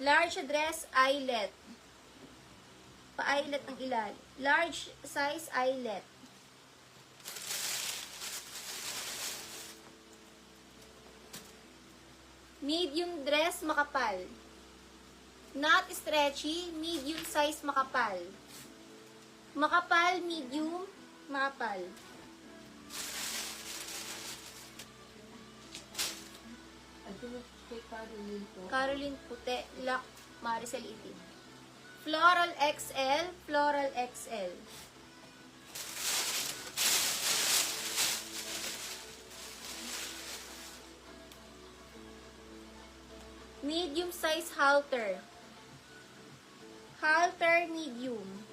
Large dress eyelet. Pa-eyelet ng ilalim. Large size eyelet. Medium dress makapal. Not stretchy, medium size makapal. Makapal, medium, makapal. Caroline puti, lock, Maricel itim. Floral XL, floral XL. Medium size halter. Halter medium.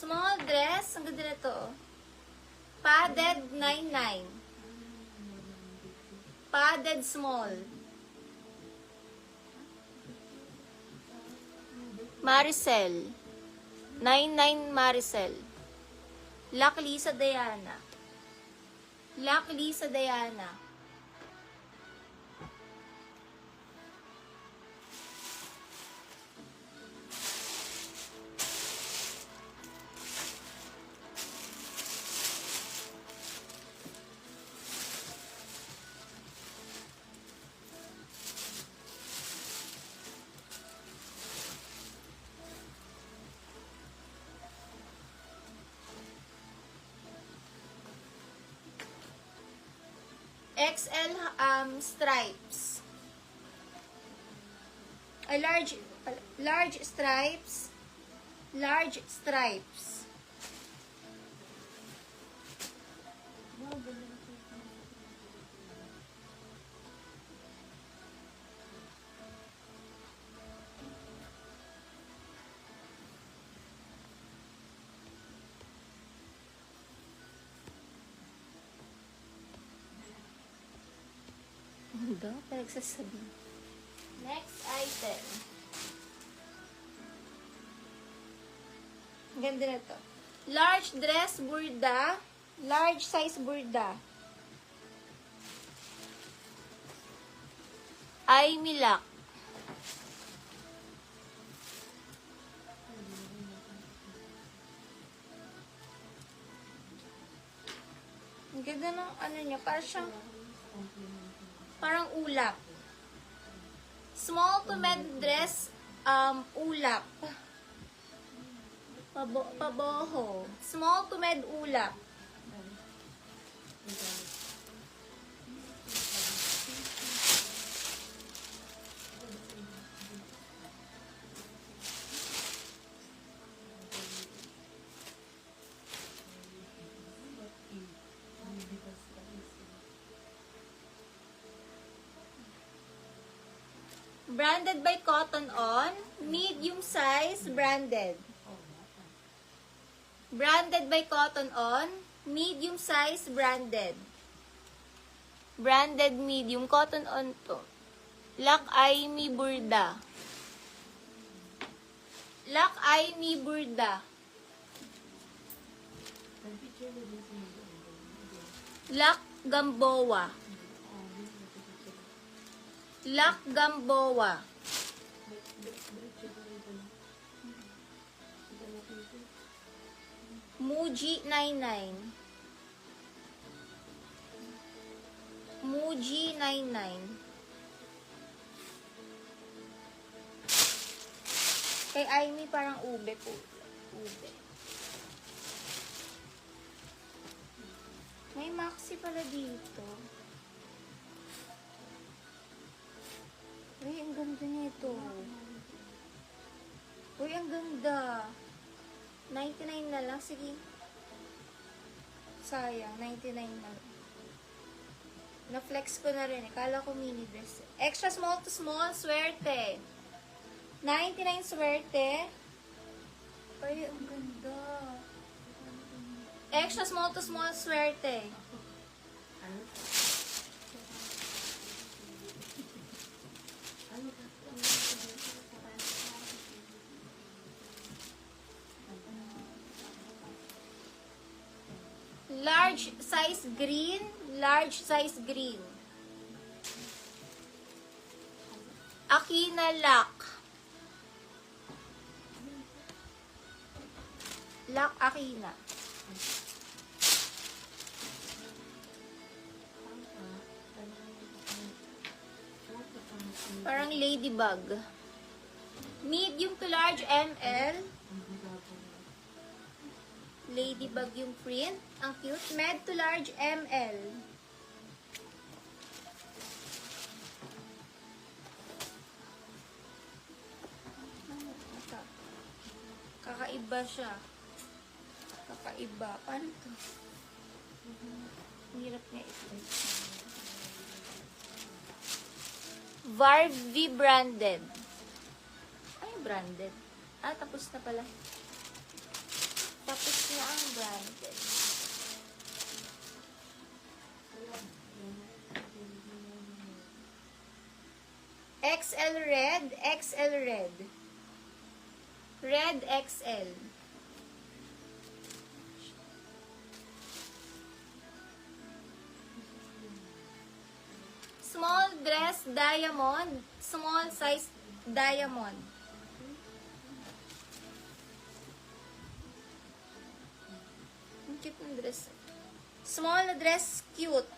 Small dress, ang ganda na to. Padded 99. Padded small. Maricel. 99 Maricel. Lock Lisa Diana. Lock Lisa Diana. XL stripes. Large stripes. Large stripes. Hanggang pinagsasabi. Next item. Ang ganda na to. Large dress burda. Large size burda. Ay milak. Ang ganda ng ano niya. Parang ulap. Small to med dress, ulap. Paboho. Small to med ulap. Branded by Cotton On. Medium size, branded. Branded by Cotton On. Medium size, branded. Branded medium. Cotton On to. Lock Eye Mi Burda. Lock Eye Mi Burda. Lock Gamboa. Lock Gamboa. Muji 99. Muji 99. Kay Aimee parang ube po. Ube. May maxi pala dito. Uy, ang ganda nito. Uy, ang ganda. 99 na lang. Sige. Sayang, 99 na lang. Na-flex ko na rin. Kala ko mini dress. Extra small to small, swerte. 99 swerte. Ay, ang ganda. Extra small to small, swerte. Large size green. Large size green. Akina Lock. Lock Akina. Parang ladybug. Medium to large ML. Ladybug yung print. Ang cute. Med to large ML. Kakaiba siya. Kakaiba. Paano to? Ang hirap niya ito. Varvi branded. Ay, branded. Ah, tapos na pala. Tapos na ang branded. XL red, XL red. Red XL. Small dress diamond, small size diamond. Ang cute ng dress. Small na dress cute.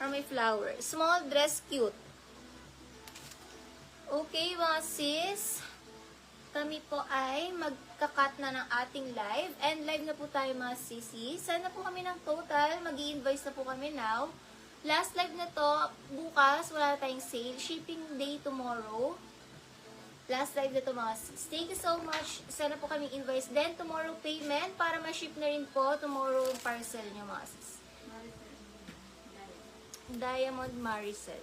Or may flower. Small dress cute. Okay mga sis. Kami po ay magka-cut na ng ating live. And live na po tayo mga sisi. Sana po kami ng total. Mag-i-invoice na po kami now. Last live na to, bukas, wala na tayong sale. Shipping day tomorrow. Last live na to mga sis. Thank you so much. Sana po kami invoice. Then, tomorrow payment para ma-ship na rin po tomorrow yung parcel nyo mga sis. Diamond Maricel.